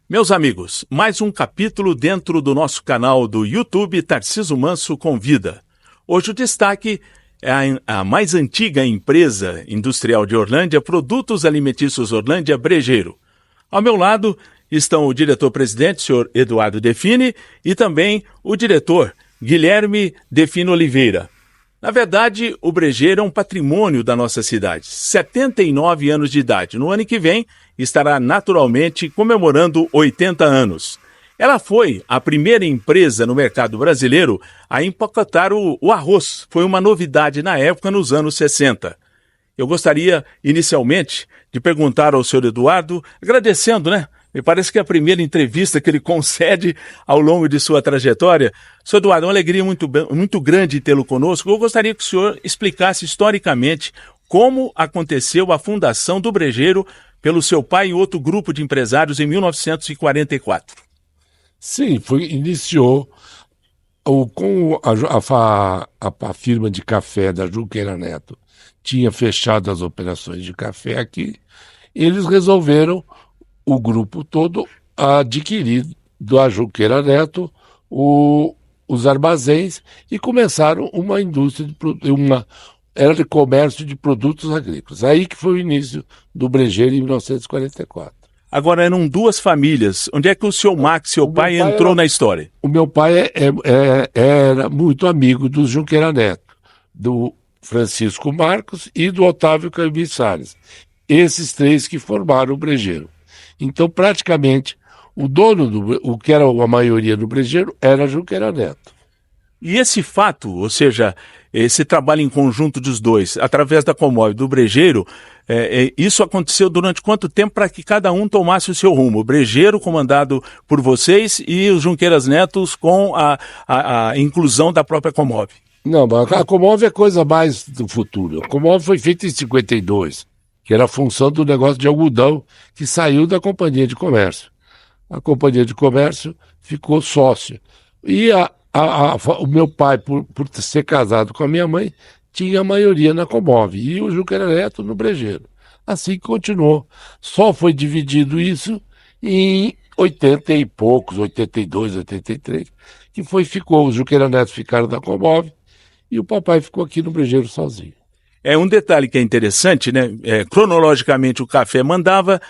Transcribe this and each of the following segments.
Meus amigos, mais um capítulo dentro do nosso canal do YouTube Tarciso Manso Convida. Hoje o destaque é a mais antiga empresa industrial de Orlândia, Produtos Alimentícios Orlândia Brejeiro. Ao meu lado estão o diretor-presidente, senhor Eduardo Define, e também o diretor, Guilherme Define Oliveira. Na verdade, o Brejeiro é um patrimônio da nossa cidade, 79 anos de idade. No ano que vem, estará naturalmente comemorando 80 anos. Ela foi a primeira empresa no mercado brasileiro a empacotar o arroz. Foi uma novidade na época, nos anos 60. Eu gostaria, inicialmente, de perguntar ao senhor Eduardo, agradecendo, Me parece que é a primeira entrevista que ele concede ao longo de sua trajetória. Senhor Eduardo, é uma alegria muito grande tê-lo conosco. Eu gostaria que o senhor explicasse historicamente como aconteceu a fundação do Brejeiro pelo seu pai e outro grupo de empresários em 1944. Sim, iniciou com a firma de café da Junqueira Neto. Tinha fechado as operações de café aqui. Eles resolveram, o grupo todo, adquirir da Junqueira Neto os armazéns e começaram uma indústria, era de comércio de produtos agrícolas. Aí que foi o início do Brejeiro em 1944. Agora eram duas famílias. Onde é que o seu Max, seu pai, entrou na história? O meu pai era muito amigo do Junqueira Neto, do Francisco Marcos e do Otávio Caymmi Salles. Esses três que formaram o Brejeiro. Então, praticamente, o dono, o que era a maioria do Brejeiro, era a Junqueira Neto. E esse fato, ou seja, esse trabalho em conjunto dos dois, através da Comov do Brejeiro, isso aconteceu durante quanto tempo para que cada um tomasse o seu rumo? O Brejeiro comandado por vocês e os Junqueiras Netos com a inclusão da própria Comov. Não, a Comov é coisa mais do futuro. A Comov foi feita em 52, que era a função do negócio de algodão que saiu da Companhia de Comércio. A Companhia de Comércio ficou sócia. E o meu pai, por ser casado com a minha mãe, tinha a maioria na Comov e o Junqueira Neto no Brejeiro. Assim continuou. Só foi dividido isso em 80 e poucos, 82, 83, que ficou. Os Junqueira Neto ficaram na Comov e o papai ficou aqui no Brejeiro sozinho. Um detalhe que é interessante, cronologicamente o café mandava,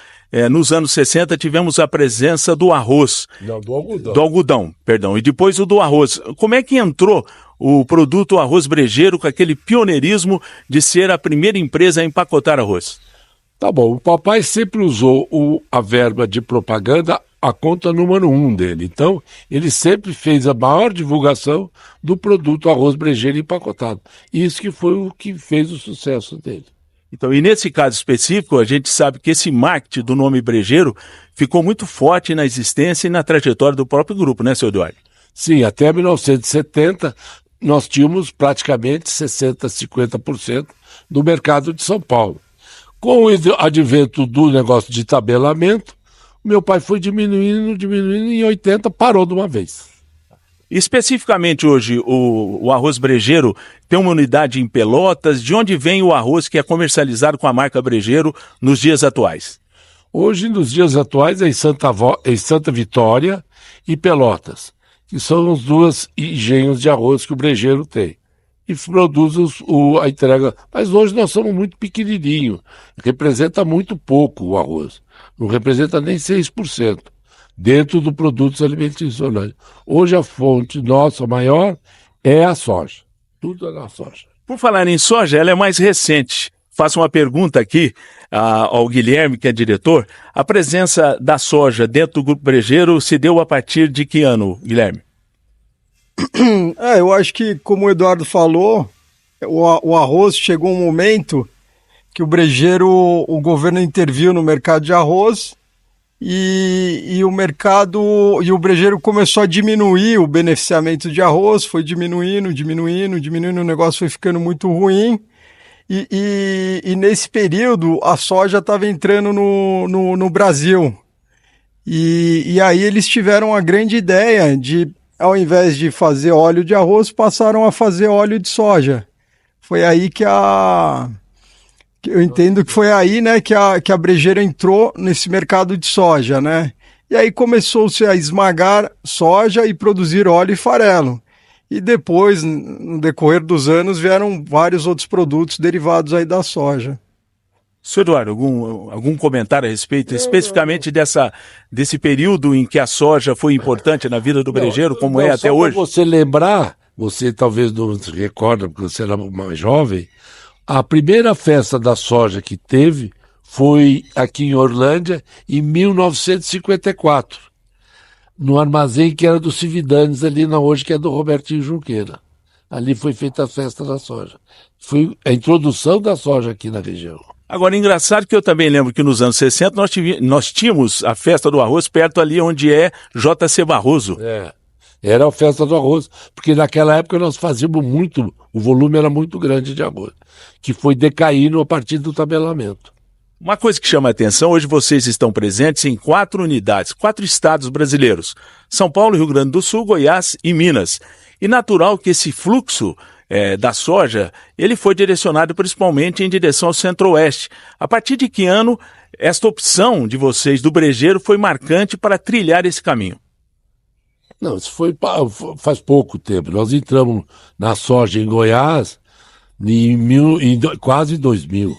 nos anos 60 tivemos a presença do arroz. Não, do algodão. Do algodão, perdão, e depois o do arroz. Como é que entrou o produto arroz Brejeiro com aquele pioneirismo de ser a primeira empresa a empacotar arroz? Tá bom, o papai sempre usou a verba de propaganda, a conta número 1 dele. Então, ele sempre fez a maior divulgação do produto arroz Brejeiro empacotado. Isso que foi o que fez o sucesso dele. Então, e nesse caso específico, a gente sabe que esse marketing do nome Brejeiro ficou muito forte na existência e na trajetória do próprio grupo, senhor Eduardo? Sim, até 1970 nós tínhamos praticamente 60%, 50% do mercado de São Paulo. Com o advento do negócio de tabelamento, meu pai foi diminuindo, em 80 parou de uma vez. Especificamente hoje, o arroz Brejeiro tem uma unidade em Pelotas. De onde vem o arroz que é comercializado com a marca Brejeiro nos dias atuais? Hoje, nos dias atuais, é em Santa Vitória e Pelotas, que são os dois engenhos de arroz que o Brejeiro tem. E produz a entrega. Mas hoje nós somos muito pequenininho, representa muito pouco o arroz. Não representa nem 6% dentro do Produtos Alimentícios Orlândia. Hoje a fonte nossa maior é a soja. Tudo é na soja. Por falar em soja, ela é mais recente. Faço uma pergunta aqui ao Guilherme, que é diretor. A presença da soja dentro do Grupo Brejeiro se deu a partir de que ano, Guilherme? Eu acho que, como o Eduardo falou, o arroz chegou um momento que o governo interviu no mercado de arroz e o Brejeiro começou a diminuir o beneficiamento de arroz, foi diminuindo, o negócio foi ficando muito ruim e nesse período a soja estava entrando no Brasil e aí eles tiveram a grande ideia de, ao invés de fazer óleo de arroz, passaram a fazer óleo de soja. Foi aí que eu entendo que foi aí, que a Brejeiro entrou nesse mercado de soja, e aí começou-se a esmagar soja e produzir óleo e farelo. E depois, no decorrer dos anos, vieram vários outros produtos derivados aí da soja. Senhor Eduardo, algum comentário a respeito especificamente desse período em que a soja foi importante na vida do brejeiro, como é até hoje? Para você lembrar, você talvez não se recorda, porque você era mais jovem, a primeira festa da soja que teve foi aqui em Orlândia, em 1954, no armazém que era do Cividanes, ali na hoje, que é do Robertinho Junqueira. Ali foi feita a festa da soja. Foi a introdução da soja aqui na região. Agora, engraçado que eu também lembro que nos anos 60 nós tínhamos a festa do arroz perto ali onde é J.C. Barroso. Era a festa do arroz, porque naquela época nós fazíamos muito, o volume era muito grande de arroz, que foi decaindo a partir do tabelamento. Uma coisa que chama a atenção, hoje vocês estão presentes em 4 unidades, 4 estados brasileiros, São Paulo, Rio Grande do Sul, Goiás e Minas. E natural que esse fluxo da soja, ele foi direcionado principalmente em direção ao centro-oeste. A partir de que ano esta opção de vocês do brejeiro foi marcante para trilhar esse caminho? Não, isso foi faz pouco tempo. Nós entramos na soja em Goiás quase 2000.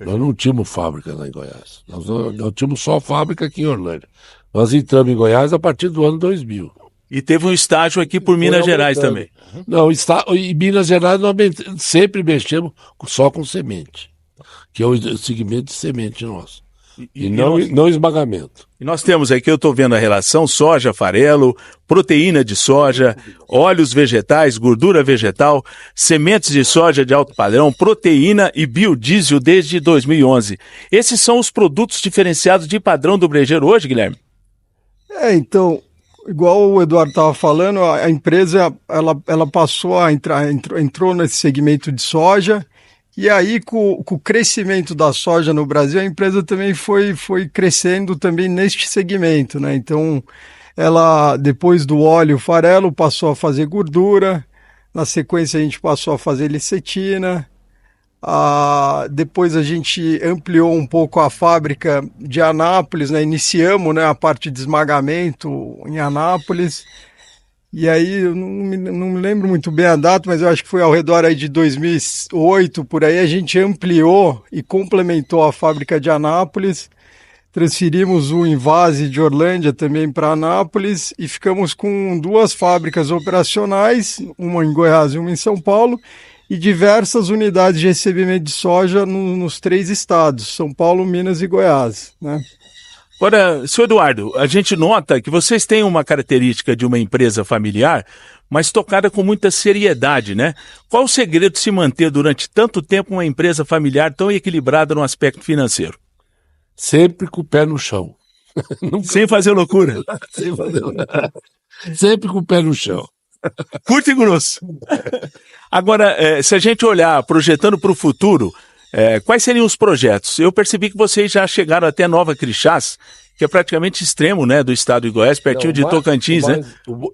Nós não tínhamos fábrica lá em Goiás. Nós tínhamos só fábrica aqui em Orlândia. Nós entramos em Goiás a partir do ano 2000. E teve um estágio aqui por Minas Gerais também. Não, em Minas Gerais nós sempre mexemos só com semente, que é o segmento de semente nosso. E não esmagamento. E nós temos aqui, eu estou vendo a relação soja, farelo, proteína de soja, óleos vegetais, gordura vegetal, sementes de soja de alto padrão, proteína e biodiesel desde 2011. Esses são os produtos diferenciados de padrão do brejeiro hoje, Guilherme? Então, igual o Eduardo estava falando, a empresa ela passou a entrou nesse segmento de soja. E aí, com o crescimento da soja no Brasil, a empresa também foi crescendo também neste segmento, né? Então, ela, depois do óleo farelo, passou a fazer gordura, na sequência a gente passou a fazer licetina, depois a gente ampliou um pouco a fábrica de Anápolis, né? Iniciamos, né, a parte de esmagamento em Anápolis. E aí, eu não me lembro muito bem a data, mas eu acho que foi ao redor aí de 2008, por aí, a gente ampliou e complementou a fábrica de Anápolis, transferimos o Envase de Orlândia também para Anápolis e ficamos com 2 fábricas operacionais, uma em Goiás e uma em São Paulo, e diversas unidades de recebimento de soja nos 3 estados, São Paulo, Minas e Goiás, né? Agora, senhor Eduardo, a gente nota que vocês têm uma característica de uma empresa familiar, mas tocada com muita seriedade, né? Qual o segredo de se manter durante tanto tempo uma empresa familiar tão equilibrada no aspecto financeiro? Sempre com o pé no chão. Sem fazer loucura. Sempre com o pé no chão. Curto e grosso. Agora, se a gente olhar projetando para o futuro, quais seriam os projetos? Eu percebi que vocês já chegaram até Nova Crixás, que é praticamente extremo, né, do estado de Goiás, pertinho de Tocantins, né?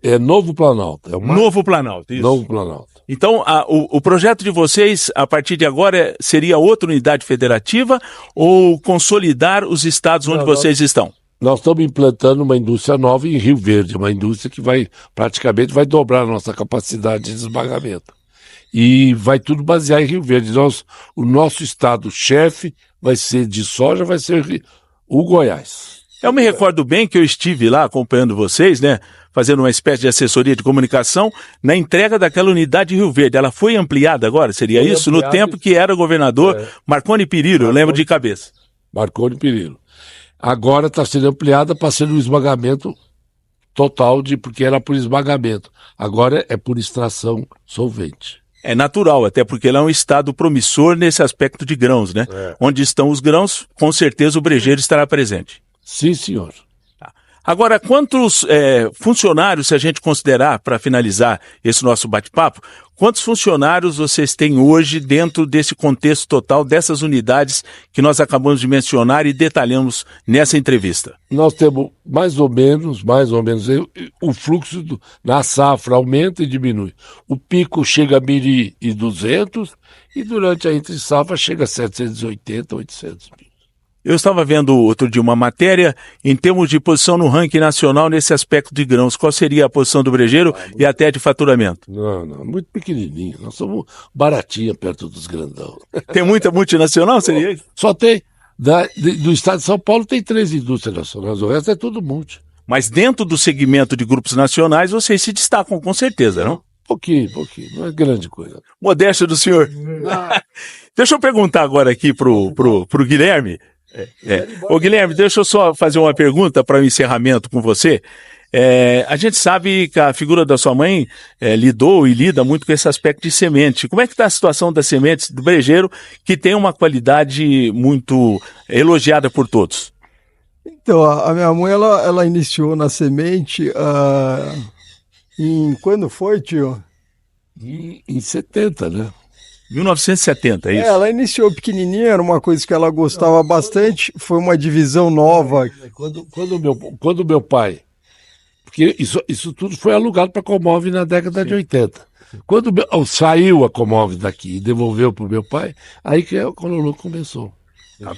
É Novo Planalto. Novo Planalto, isso. Novo Planalto. Então, o projeto de vocês, a partir de agora, seria outra unidade federativa ou consolidar os estados onde vocês estão? Nós estamos implantando uma indústria nova em Rio Verde, uma indústria que praticamente vai dobrar a nossa capacidade de esmagamento. E vai tudo basear em Rio Verde. O nosso estado-chefe vai ser de soja, vai ser o Goiás. Eu me recordo bem que eu estive lá acompanhando vocês, né, fazendo uma espécie de assessoria de comunicação na entrega daquela unidade de Rio Verde. Ela foi ampliada agora, seria isso? Ampliada. No tempo que era governador Marconi Perillo, eu lembro de cabeça. Marconi Perillo. Agora está sendo ampliada para ser um esmagamento total, porque era por esmagamento. Agora é por extração solvente. É natural, até porque ele é um estado promissor nesse aspecto de grãos, né? Onde estão os grãos, com certeza o brejeiro estará presente. Sim, senhor. Agora, quantos funcionários, se a gente considerar, para finalizar esse nosso bate-papo, quantos funcionários vocês têm hoje dentro desse contexto total, dessas unidades que nós acabamos de mencionar e detalhamos nessa entrevista? Nós temos mais ou menos, o fluxo na safra aumenta e diminui. O pico chega a 1.200 e durante a entre-safra chega a 780, 800 mil. Eu estava vendo outro dia uma matéria em termos de posição no ranking nacional nesse aspecto de grãos. Qual seria a posição do Brejeiro e até de faturamento? Não, muito pequenininho. Nós somos baratinha perto dos grandão. Tem muita multinacional, seria isso? Só tem, do estado de São Paulo tem 3 indústrias nacionais, o resto é tudo multi. Mas dentro do segmento de grupos nacionais, vocês se destacam com certeza, não? Pouquinho, não é grande coisa. Modéstia do senhor. Deixa eu perguntar agora aqui pro Guilherme. Ô Guilherme, deixa eu só fazer uma pergunta para o encerramento com você. A gente sabe que a figura da sua mãe lidou e lida muito com esse aspecto de semente. Como é que está a situação das sementes do Brejeiro, que tem uma qualidade muito elogiada por todos? Então, a minha mãe, ela iniciou na semente quando foi, tio? Em 70, né? 1970, é isso? Ela iniciou pequenininha, era uma coisa que ela gostava bastante, foi uma divisão nova. Quando meu pai, porque isso tudo foi alugado para a Comov na década de 80. Quando saiu a Comov daqui e devolveu para o meu pai, aí que a Cololo começou.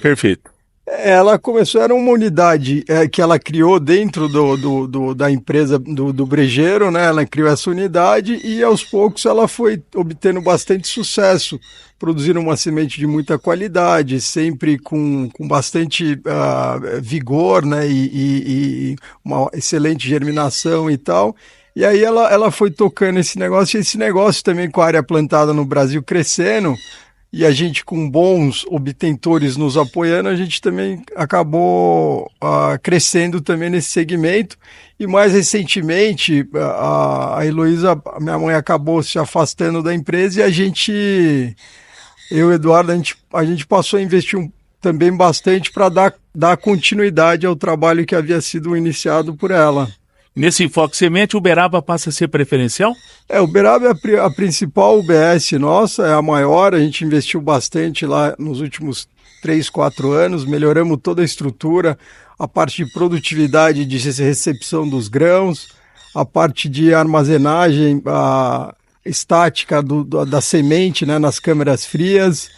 Perfeito. Ela começou, era uma unidade que ela criou dentro da empresa do Brejeiro, né? Ela criou essa unidade e aos poucos ela foi obtendo bastante sucesso, produzindo uma semente de muita qualidade, sempre com bastante vigor, né? E uma excelente germinação e tal. E aí ela foi tocando esse negócio também com a área plantada no Brasil crescendo, e a gente com bons obtentores nos apoiando, a gente também acabou crescendo também nesse segmento. E mais recentemente, a Heloísa, minha mãe, acabou se afastando da empresa e eu e o Eduardo, a gente passou a investir também bastante para dar continuidade ao trabalho que havia sido iniciado por ela. Nesse enfoque semente, o Uberaba passa a ser preferencial? O Uberaba é a principal UBS nossa, é a maior, a gente investiu bastante lá nos últimos 3, 4 anos, melhoramos toda a estrutura, a parte de produtividade de recepção dos grãos, a parte de armazenagem estática da semente, né, nas câmeras frias,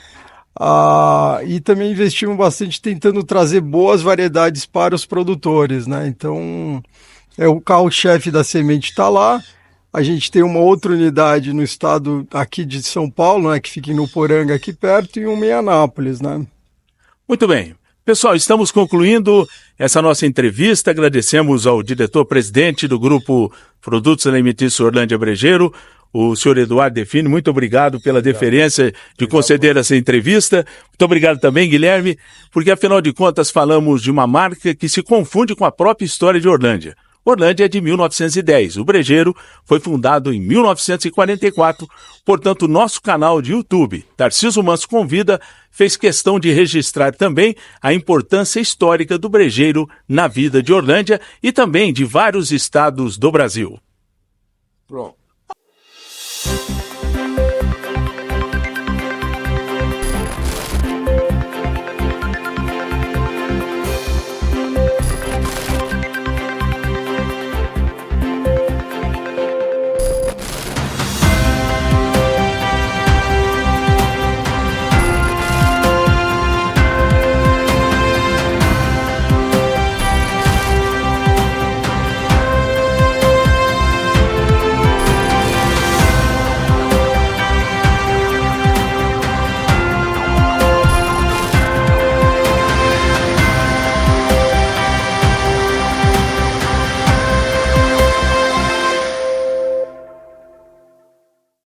e também investimos bastante tentando trazer boas variedades para os produtores, né? Então, o carro-chefe da semente está lá. A gente tem uma outra unidade no estado aqui de São Paulo, né, que fica em Nuporanga, aqui perto, e uma em Anápolis, né? Muito bem. Pessoal, estamos concluindo essa nossa entrevista. Agradecemos ao diretor-presidente do Grupo Produtos Alimentícios Orlândia Brejeiro, o senhor Eduardo Define. Muito obrigado pela deferência de conceder essa entrevista. Muito obrigado também, Guilherme, porque afinal de contas falamos de uma marca que se confunde com a própria história de Orlândia. Orlândia é de 1910, o Brejeiro foi fundado em 1944, portanto nosso canal de YouTube, Tarcísio Manso Convida, fez questão de registrar também a importância histórica do Brejeiro na vida de Orlândia e também de vários estados do Brasil. Pronto.